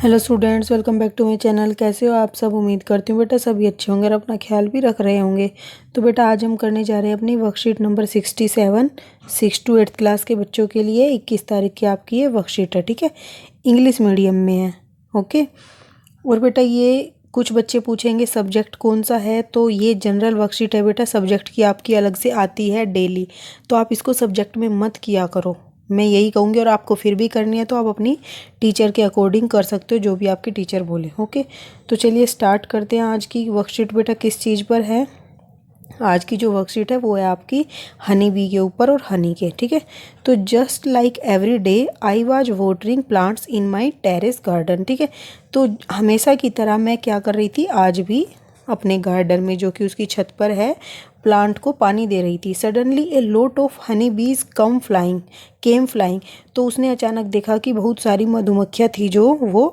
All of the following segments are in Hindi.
Hello students, welcome back to my channel. कैसे हो आप सब? उम्मीद करती हूँ बेटा सभी अच्छे होंगे और अपना ख्याल भी रख रहे होंगे। तो बेटा आज हम करने जा रहे हैं अपनी worksheet number 67 6 to 8th class के बच्चों के लिए। 21 तारीख की आपकी ये वर्कशीट है, ठीक है। इंग्लिश मीडियम में है, ओके। और बेटा ये कुछ बच्चे पूछेंगे सब्जेक्ट कौन सा है, तो ये जनरल वर्कशीट है बेटा। सब्जेक्ट की आपकी अलग से आती है डेली, तो आप इसको सब्जेक्ट में मत किया करो, मैं यही कहूँगी। और आपको फिर भी करनी है तो आप अपनी टीचर के अकॉर्डिंग कर सकते हो, जो भी आपके टीचर बोले, ओके। तो चलिए स्टार्ट करते हैं। आज की वर्कशीट बेटा किस चीज़ पर है? आज की जो वर्कशीट है वो है आपकी हनी बी के ऊपर और हनी के, ठीक है। तो just like every day I was watering plants in my terrace garden, ठीक है। तो हमेशा की तरह मैं क्या कर रही थी, आज भी अपने गार्डन में जो कि उसकी छत पर है, प्लांट को पानी दे रही थी। Suddenly A lot of honey बीज केम फ्लाइंग। तो उसने अचानक देखा कि बहुत सारी मधुमक्खियाँ थी जो वो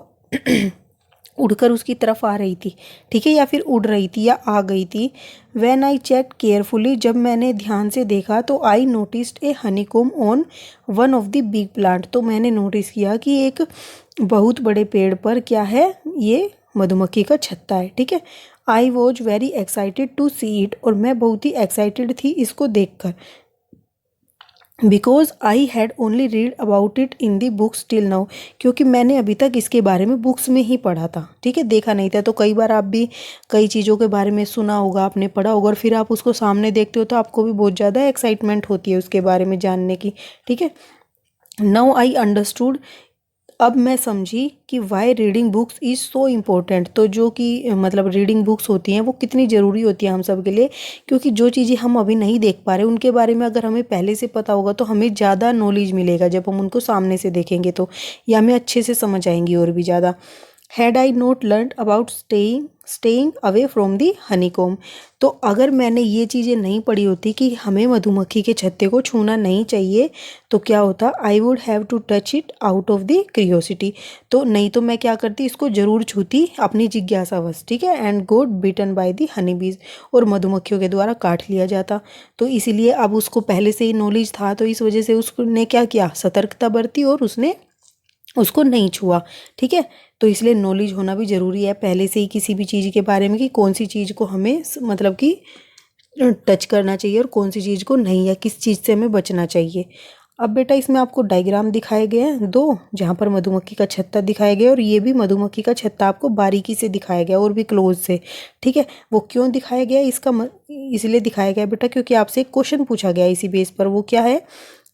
उड़कर उसकी तरफ आ रही थी, ठीक है, या फिर उड़ रही थी या आ गई थी। व्हेन आई चेक केयरफुली, जब मैंने ध्यान से देखा तो I noticed A honeycomb on one of the big plant. तो मैंने नोटिस किया कि एक बहुत बड़े पेड़ पर क्या है, ये मधुमक्खी का छत्ता है, ठीक है। I was very excited to see it, और मैं बहुत ही एक्साइटेड थी इसको देखकर। Because I had only read about it in the books till now, क्योंकि मैंने अभी तक इसके बारे में बुक्स में ही पढ़ा था, ठीक है, देखा नहीं था। तो कई बार आप भी कई चीज़ों के बारे में सुना होगा, आपने पढ़ा होगा, और फिर आप उसको सामने देखते हो तो आपको भी बहुत ज़्यादा एक्साइटमेंट होती है उसके बारे में जानने की, ठीक है। नाउ आई अंडरस्टूड, अब मैं समझी कि Y reading books is so important. तो जो कि मतलब रीडिंग बुक्स होती हैं वो कितनी ज़रूरी होती है हम सब के लिए, क्योंकि जो चीज़ें हम अभी नहीं देख पा रहे उनके बारे में अगर हमें पहले से पता होगा तो हमें ज़्यादा नॉलेज मिलेगा जब हम उनको सामने से देखेंगे तो, या हमें अच्छे से समझ आएंगी और भी ज़्यादा। Had I note learn about staying away from the honeycomb. तो अगर मैंने ये चीज़ें नहीं पढ़ी होती कि हमें मधुमक्खी के छत्ते को छूना नहीं चाहिए, तो क्या होता, I would have to touch it out of the curiosity. तो नहीं तो मैं क्या करती, इसको ज़रूर छूती अपनी जिज्ञासावश, ठीक है। And got beaten by the honey bees, और मधुमक्खियों के द्वारा काट लिया जाता। तो इसीलिए अब उसको पहले से ही नॉलेज था, तो इस वजह से उसने क्या किया, सतर्कता बरती और उसने उसको नहीं छुआ, ठीक है। तो इसलिए नॉलेज होना भी ज़रूरी है पहले से ही किसी भी चीज़ के बारे में, कि कौन सी चीज़ को हमें मतलब कि टच करना चाहिए और कौन सी चीज़ को नहीं, या किस चीज़ से हमें बचना चाहिए। अब बेटा इसमें आपको डायग्राम दिखाए गए हैं दो, जहाँ पर मधुमक्खी का छत्ता दिखाया गया और ये भी मधुमक्खी का छत्ता आपको बारीकी से दिखाया गया और भी क्लोज से, ठीक है। वो क्यों दिखाया गया, इसलिए दिखाया गया बेटा क्योंकि आपसे एक क्वेश्चन पूछा गया इसी बेस पर। वो क्या है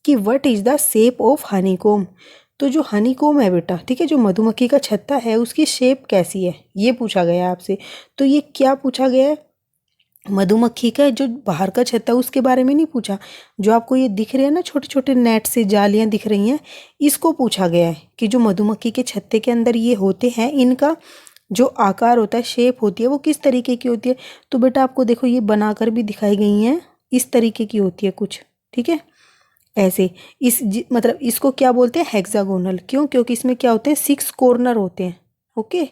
कि what is the shape of honeycomb. तो जो हनीकॉम है बेटा, ठीक है, जो मधुमक्खी का छत्ता है उसकी शेप कैसी है, ये पूछा गया है आपसे। तो ये क्या पूछा गया है, मधुमक्खी का जो बाहर का छत्ता है उसके बारे में नहीं पूछा। जो आपको ये दिख रहे हैं ना, छोटे छोटे नेट से जालियां दिख रही हैं, इसको पूछा गया है कि जो मधुमक्खी के छत्ते के अंदर ये होते हैं, इनका जो आकार होता है, शेप होती है, वो किस तरीके की होती है। तो बेटा आपको देखो ये बनाकर भी दिखाई गई हैं, इस तरीके की होती है कुछ, ठीक है, ऐसे। मतलब इसको क्या बोलते हैं, हेक्सागोनल। क्यों? क्योंकि इसमें क्या होते हैं, 6 कॉर्नर होते हैं, ओके।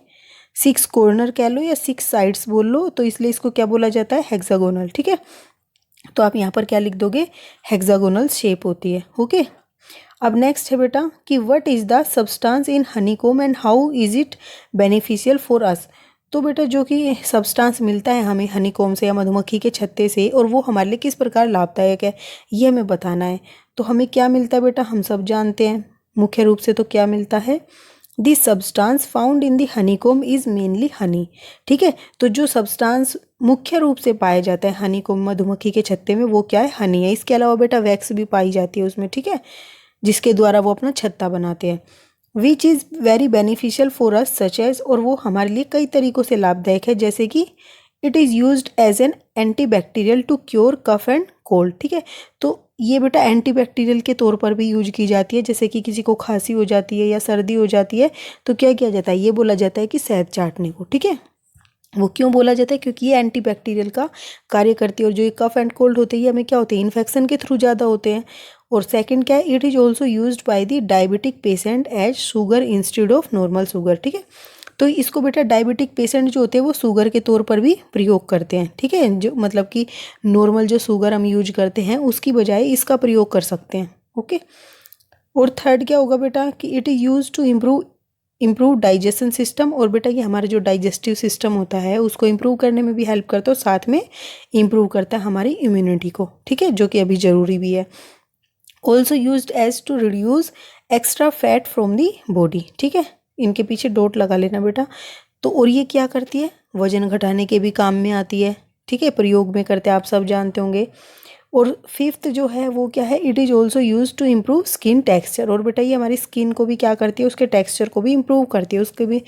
6 कॉर्नर कह लो या 6 साइड्स बोल लो, तो इसलिए इसको क्या बोला जाता है, हेक्सागोनल, ठीक है। तो आप यहाँ पर क्या लिख दोगे, हेक्सागोनल शेप होती है, ओके। अब नेक्स्ट है बेटा कि what is the substance in honeycomb and how is it beneficial for अस। तो बेटा जो कि सब्सटेंस मिलता है हमें हनीकॉम से या मधुमक्खी के छत्ते से, और वो हमारे लिए किस प्रकार लाभदायक है, ये हमें बताना है। तो हमें क्या मिलता है बेटा, हम सब जानते हैं मुख्य रूप से तो क्या मिलता है, the substance found in the honeycomb is mainly honey, ठीक है। तो जो सब्सटेंस मुख्य रूप से पाया जाता है हनीकॉम मधुमक्खी के छत्ते में, वो क्या है, हनी है। इसके अलावा बेटा वैक्स भी पाई जाती है उसमें, ठीक है, जिसके द्वारा वो अपना छत्ता बनाते हैं। Which is very beneficial for us such as, और वो हमारे लिए कई तरीक़ों से लाभदायक है, जैसे कि it is used as an antibacterial to cure cough and cold, ठीक है। तो ये बेटा एंटीबैक्टीरियल के तौर पर भी यूज की जाती है, जैसे कि किसी को खांसी हो जाती है या सर्दी हो जाती है तो क्या किया जाता है, ये बोला जाता है कि शहद चाटने को, ठीक है। वो क्यों बोला जाता है, क्योंकि ये एंटीबैक्टीरियल का कार्य करती है। और जो ये कफ एंड कोल्ड होते हैं ये हमें क्या होते हैं, इन्फेक्शन के थ्रू ज़्यादा होते हैं। और सेकंड क्या है, it is also used by the diabetic patient as sugar instead of normal sugar, ठीक है। तो इसको बेटा डायबिटिक पेशेंट जो होते हैं वो शुगर के तौर पर भी प्रयोग करते हैं, ठीक है। जो मतलब कि नॉर्मल जो शुगर हम यूज करते हैं उसकी बजाय इसका प्रयोग कर सकते हैं, ओके। और थर्ड क्या होगा बेटा कि it is use to improve improve digestion system, और बेटा ये हमारा जो डाइजेस्टिव सिस्टम होता है उसको इम्प्रूव करने में भी हेल्प करता है, और साथ में इम्प्रूव करता है हमारी इम्यूनिटी को, ठीक है, जो कि अभी ज़रूरी भी है। Also use as to reduce extra fat from the body, ठीक है, इनके पीछे डॉट लगा लेना बेटा। तो और ये क्या करती है, वजन घटाने के भी काम में आती है, ठीक है, प्रयोग में करते हैं, आप सब जानते होंगे। और फिफ्थ जो है वो क्या है, it is also use to improve skin texture, और बेटा ये हमारी स्किन को भी क्या करती है, उसके टेक्सचर को भी इम्प्रूव करती है, उसके भी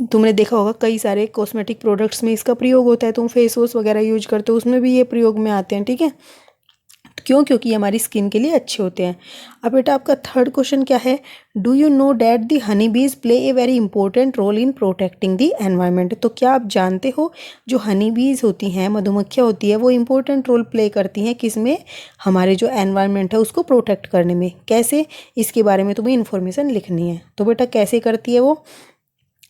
तुमने देखा होगा कई सारे कॉस्मेटिक प्रोडक्ट्स में इसका प्रयोग होता है, तुम फेस वॉश वगैरह यूज करते हो उसमें भी ये प्रयोग में आते हैं, ठीक है। क्यों, क्योंकि ये हमारी स्किन के लिए अच्छे होते हैं। अब बेटा आपका थर्ड क्वेश्चन क्या है, do you know that the honey bees play a very important role in protecting the environment. तो क्या आप जानते हो जो हनी बीज होती हैं, मधुमक्खियाँ होती है, वो इंपॉर्टेंट रोल प्ले करती हैं किसमें, हमारे जो एनवायरनमेंट है उसको प्रोटेक्ट करने में। कैसे, इसके बारे में तुम्हें इन्फॉर्मेशन लिखनी है। तो बेटा कैसे करती है वो,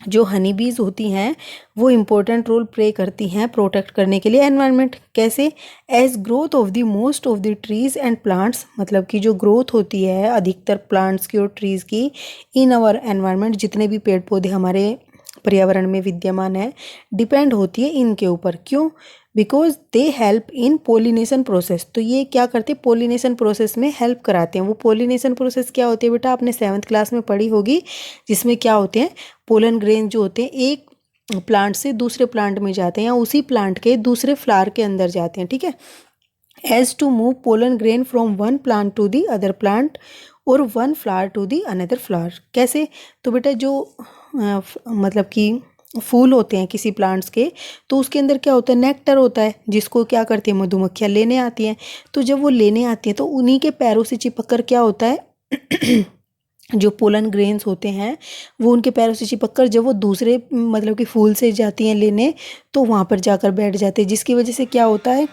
जो हनी बीज होती हैं वो इम्पोर्टेंट रोल प्ले करती हैं प्रोटेक्ट करने के लिए एनवायरनमेंट। कैसे, as growth of the most of the trees and plants, मतलब कि जो ग्रोथ होती है अधिकतर प्लांट्स की और ट्रीज की इन आवर एनवायरनमेंट, जितने भी पेड़ पौधे हमारे पर्यावरण में विद्यमान है, डिपेंड होती है इनके ऊपर। क्यों, because they help in pollination process. तो ये क्या करते हैं, पोलिनेशन प्रोसेस में हेल्प कराते हैं। वो पोलिनेशन प्रोसेस क्या होती है बेटा, आपने 7th क्लास में पढ़ी होगी, जिसमें क्या होते हैं, पोलन ग्रेन जो होते हैं एक प्लांट से दूसरे प्लांट में जाते हैं या उसी प्लांट के दूसरे फ्लावर के अंदर जाते हैं, ठीक है। As to move pollen grain from one plant to the other plant और one flower to the another flower. कैसे, तो बेटा जो मतलब कि फूल होते हैं किसी प्लांट्स के, तो उसके अंदर क्या होता है, नेक्टर होता है, जिसको क्या करती है मधुमक्खियाँ लेने आती हैं। तो जब वो लेने आती हैं तो उन्हीं के पैरों से चिपक कर क्या होता है जो पोलन ग्रेन्स होते हैं वो उनके पैरों से चिपक कर जब वो दूसरे मतलब कि फूल से जाती हैं लेने, तो वहाँ पर जाकर बैठ जाते हैं, जिसकी वजह से क्या होता है,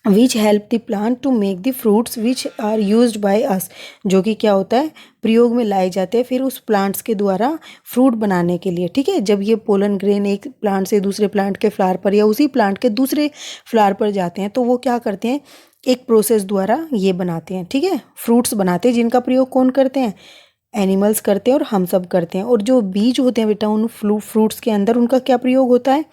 which help the plant to make the fruits which are used by us, जो कि क्या होता है, प्रयोग में लाए जाते हैं फिर उस प्लांट्स के द्वारा फ्रूट बनाने के लिए, ठीक है। जब ये पोलन ग्रेन एक प्लांट से दूसरे प्लांट के फ्लावर पर या उसी प्लांट के दूसरे फ्लावर पर जाते हैं, तो वो क्या करते हैं, एक प्रोसेस द्वारा ये बनाते हैं, ठीक है, फ्रूट्स बनाते हैं, जिनका प्रयोग कौन करते हैं, एनिमल्स करते हैं और हम सब करते हैं। और जो बीज होते हैं बेटा उन फ्रूट्स के अंदर, उनका क्या प्रयोग होता है,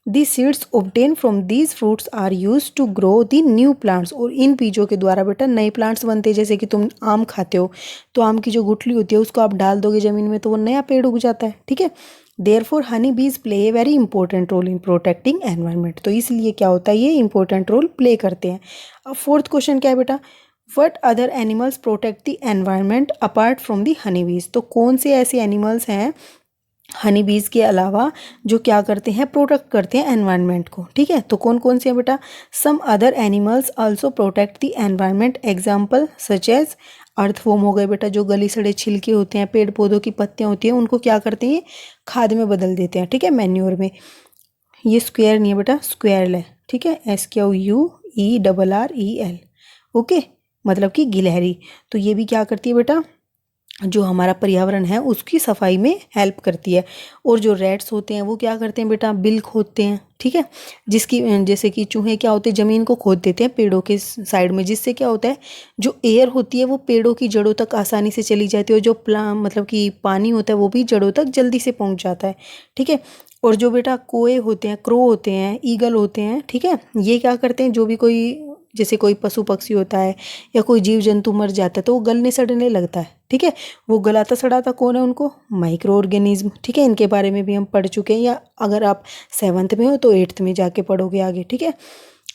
the seeds obtain from these fruits are use to grow the new plants, और इन बीजों के द्वारा बेटा नए प्लांट्स बनते हैं। जैसे कि तुम आम खाते हो तो आम की जो गुठली होती है उसको आप डाल दोगे ज़मीन में तो वो नया पेड़ उग जाता है, ठीक है। Therefore honey bees play a very important role in protecting environment. तो इसलिए क्या होता है, ये इंपॉर्टेंट रोल प्ले करते हैं। अब फोर्थ क्वेश्चन क्या है बेटा, what other animals protect the environment apart from the honey बीज। तो कौन से ऐसे एनिमल्स हैं हनी बीज के अलावा जो क्या करते हैं, प्रोटेक्ट करते हैं एनवायरनमेंट को, ठीक है। तो कौन कौन से हैं बेटा, some other animals also protect the environment, example such as earthworm हो गए बेटा, जो गली सड़े छिलके होते हैं, पेड़ पौधों की पत्तियां होती हैं, उनको क्या करते हैं, खाद में बदल देते हैं, ठीक है, मैन्योर में। ये स्क्वायर नहीं है बेटा, स्क्वेरल है, ठीक है, SQUERREL, ओके, मतलब कि गिलहरी। तो ये भी क्या करती है बेटा, जो हमारा पर्यावरण है उसकी सफाई में हेल्प करती है। और जो रैट्स होते हैं वो क्या करते हैं बेटा, बिल खोदते हैं, ठीक है, जिसकी जैसे कि चूहे क्या होते हैं, ज़मीन को खोद देते हैं पेड़ों के साइड में, जिससे क्या होता है, जो एयर होती है वो पेड़ों की जड़ों तक आसानी से चली जाती है, और जो मतलब कि पानी होता है वो भी जड़ों तक जल्दी से पहुंच जाता है, ठीक है। और जो बेटा कोए होते हैं, क्रो होते हैं, ईगल होते हैं, ठीक है, ये क्या करते हैं, जो भी कोई जैसे कोई पशु पक्षी होता है या कोई जीव जंतु मर जाता है तो वो गलने सड़ने लगता है, ठीक है। वो गलाता सड़ाता कौन है, उनको माइक्रो ऑर्गेनिज्म, ठीक है, इनके बारे में भी हम पढ़ चुके हैं, या अगर आप 7th में हो तो 8th में जाके पढ़ोगे आगे, ठीक है।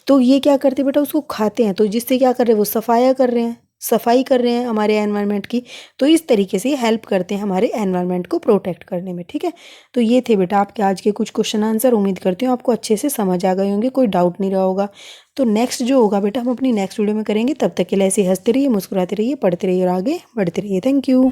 तो ये क्या करते हैं बेटा, उसको खाते हैं, तो जिससे क्या कर रहे हैं, वो सफाई कर रहे हैं हमारे एनवायरनमेंट की। तो इस तरीके से हेल्प करते हैं हमारे एनवायरनमेंट को प्रोटेक्ट करने में, ठीक है। तो ये थे बेटा आपके आज के कुछ क्वेश्चन आंसर, उम्मीद करती हूँ आपको अच्छे से समझ आ गए होंगे, कोई डाउट नहीं रहा होगा। तो नेक्स्ट जो होगा बेटा हम अपनी नेक्स्ट वीडियो में करेंगे, तब तक के लिए ऐसे हंसते रहिए, मुस्कुराते रहिए, पढ़ते रहिए और आगे बढ़ते रहिए। Thank you.